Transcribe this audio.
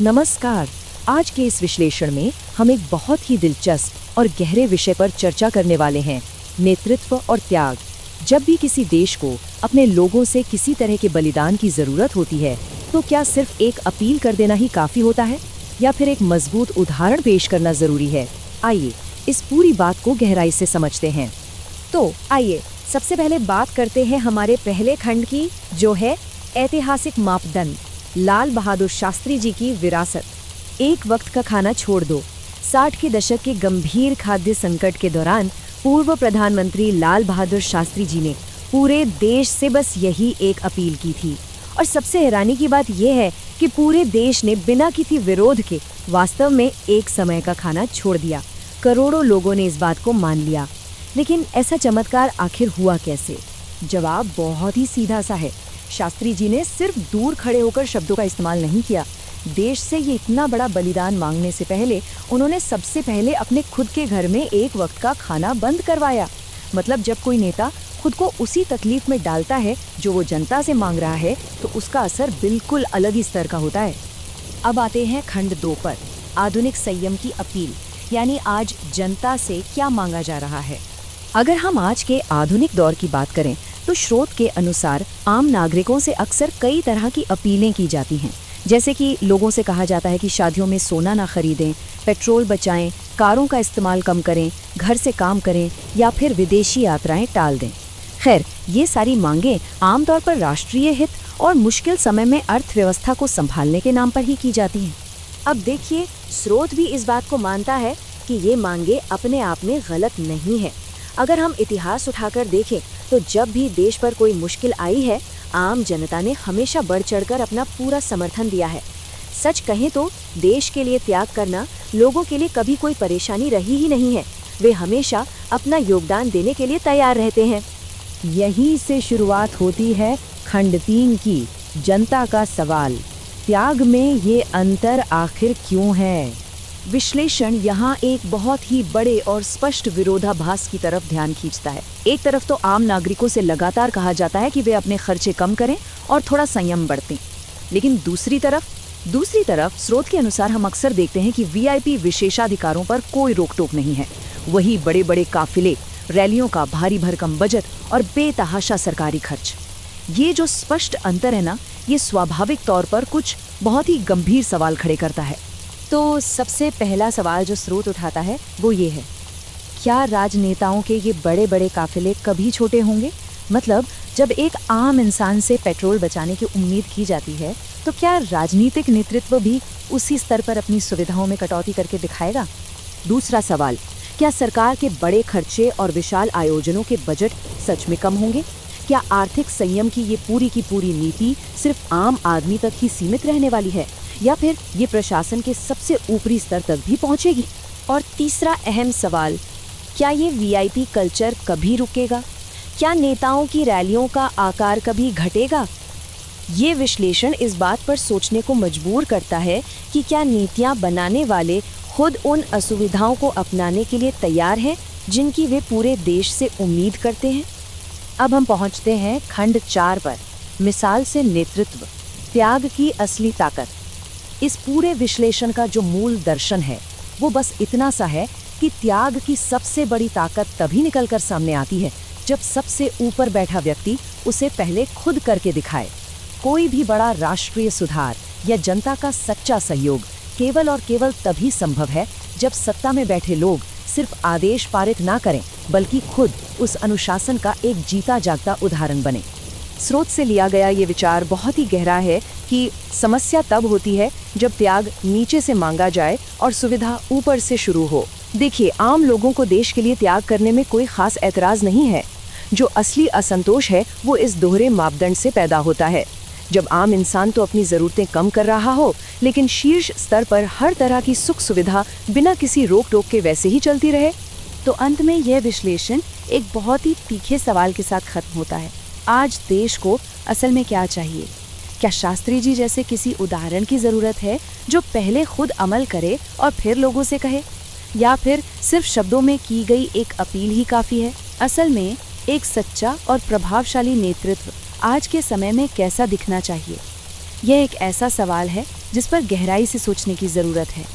नमस्कार। आज के इस विश्लेषण में हम एक बहुत ही दिलचस्प और गहरे विषय पर चर्चा करने वाले हैं, नेतृत्व और त्याग। जब भी किसी देश को अपने लोगों से किसी तरह के बलिदान की जरूरत होती है, तो क्या सिर्फ एक अपील कर देना ही काफी होता है या फिर एक मजबूत उदाहरण पेश करना जरूरी है? आइए इस पूरी बात को गहराई से समझते हैं। तो आइए सबसे पहले बात करते हैं हमारे पहले खंड की, जो है ऐतिहासिक मापदंड, लाल बहादुर शास्त्री जी की विरासत। एक वक्त का खाना छोड़ दो। 60 के दशक के गंभीर खाद्य संकट के दौरान पूर्व प्रधानमंत्री लाल बहादुर शास्त्री जी ने पूरे देश से बस यही एक अपील की थी। और सबसे हैरानी की बात यह है कि पूरे देश ने बिना किसी विरोध के वास्तव में एक समय का खाना छोड़ दिया। करोड़ों लोगों ने इस बात को मान लिया। लेकिन ऐसा चमत्कार आखिर हुआ कैसे? जवाब बहुत ही सीधा सा है। शास्त्री जी ने सिर्फ दूर खड़े होकर शब्दों का इस्तेमाल नहीं किया। देश से ये इतना बड़ा बलिदान मांगने से पहले उन्होंने सबसे पहले अपने खुद के घर में एक वक्त का खाना बंद करवाया। मतलब जब कोई नेता खुद को उसी तकलीफ में डालता है जो वो जनता से मांग रहा है, तो उसका असर बिल्कुल अलग ही स्तर का होता है। अब आते हैं खंड 2 पर, आधुनिक संयम की अपील, यानी आज जनता से क्या मांगा जा रहा है। अगर हम आज के आधुनिक दौर की बात करें तो स्रोत के अनुसार आम नागरिकों से अक्सर कई तरह की अपीलें की जाती हैं। जैसे कि लोगों से कहा जाता है कि शादियों में सोना ना खरीदें, पेट्रोल बचाएं, कारों का इस्तेमाल कम करें, घर से काम करें या फिर विदेशी यात्राएं टाल दें। खैर, ये सारी मांगें आमतौर पर राष्ट्रीय हित और मुश्किल समय में अर्थव्यवस्था को संभालने के नाम पर ही की जाती हैं। अब देखिए, स्रोत भी इस बात को मानता है कि ये मांगे अपने आप में गलत नहीं है। अगर हम इतिहास उठाकर देखें तो जब भी देश पर कोई मुश्किल आई है, आम जनता ने हमेशा बढ़ चढ़कर अपना पूरा समर्थन दिया है। सच कहें तो देश के लिए त्याग करना लोगों के लिए कभी कोई परेशानी रही ही नहीं है। वे हमेशा अपना योगदान देने के लिए तैयार रहते हैं। यहीं से शुरुआत होती है खंड 3 की, जनता का सवाल। त्याग में ये अंतर आखिर क्यों है? विश्लेषण यहाँ एक बहुत ही बड़े और स्पष्ट विरोधाभास की तरफ ध्यान खींचता है। एक तरफ तो आम नागरिकों से लगातार कहा जाता है कि वे अपने खर्चे कम करें और थोड़ा संयम बरतें, लेकिन दूसरी तरफ स्रोत के अनुसार हम अक्सर देखते हैं कि वीआईपी विशेषाधिकारों पर कोई रोक टोक नहीं है। वही बड़े बड़े काफिले, रैलियों का भारी भरकम बजट और बेतहाशा सरकारी खर्च। ये जो स्पष्ट अंतर है ना, ये स्वाभाविक तौर पर कुछ बहुत ही गंभीर सवाल खड़े करता है। तो सबसे पहला सवाल जो स्रोत उठाता है वो ये है, क्या राजनेताओं के ये बड़े बड़े काफिले कभी छोटे होंगे? मतलब जब एक आम इंसान से पेट्रोल बचाने की उम्मीद की जाती है, तो क्या राजनीतिक नेतृत्व भी उसी स्तर पर अपनी सुविधाओं में कटौती करके दिखाएगा? दूसरा सवाल, क्या सरकार के बड़े खर्चे और विशाल आयोजनों के बजट सच में कम होंगे? क्या आर्थिक संयम की पूरी नीति सिर्फ आम आदमी तक ही सीमित रहने वाली है, या फिर ये प्रशासन के सबसे ऊपरी स्तर तक भी पहुंचेगी? और तीसरा अहम सवाल, क्या ये वीआईपी कल्चर कभी रुकेगा? क्या नेताओं की रैलियों का आकार कभी घटेगा? ये विश्लेषण इस बात पर सोचने को मजबूर करता है कि क्या नीतियां बनाने वाले खुद उन असुविधाओं को अपनाने के लिए तैयार हैं जिनकी वे पूरे देश से उम्मीद करते हैं। अब हम पहुंचते हैं खंड 4 पर, मिसाल से नेतृत्व, त्याग की असली ताकत। इस पूरे विश्लेषण का जो मूल दर्शन है वो बस इतना सा है कि त्याग की सबसे बड़ी ताकत तभी निकलकर सामने आती है जब सबसे ऊपर बैठा व्यक्ति उसे पहले खुद करके दिखाए। कोई भी बड़ा राष्ट्रीय सुधार या जनता का सच्चा सहयोग केवल और केवल तभी संभव है जब सत्ता में बैठे लोग सिर्फ आदेश पारित ना करें, बल्कि खुद उस अनुशासन का एक जीता जागता उदाहरण बने। स्रोत से लिया गया ये विचार बहुत ही गहरा है कि समस्या तब होती है जब त्याग नीचे से मांगा जाए और सुविधा ऊपर से शुरू हो। देखिए, आम लोगों को देश के लिए त्याग करने में कोई खास ऐतराज नहीं है। जो असली असंतोष है वो इस दोहरे मापदंड से पैदा होता है। जब आम इंसान तो अपनी ज़रूरतें कम कर रहा हो, लेकिन शीर्ष स्तर पर हर तरह की सुख सुविधा बिना किसी रोक टोक के वैसे ही चलती रहे। तो अंत में यह विश्लेषण एक बहुत ही तीखे सवाल के साथ खत्म होता है। आज देश को असल में क्या चाहिए? क्या शास्त्री जी जैसे किसी उदाहरण की ज़रूरत है जो पहले खुद अमल करे और फिर लोगों से कहे, या फिर सिर्फ शब्दों में की गई एक अपील ही काफ़ी है? असल में एक सच्चा और प्रभावशाली नेतृत्व आज के समय में कैसा दिखना चाहिए? यह एक ऐसा सवाल है जिस पर गहराई से सोचने की ज़रूरत है।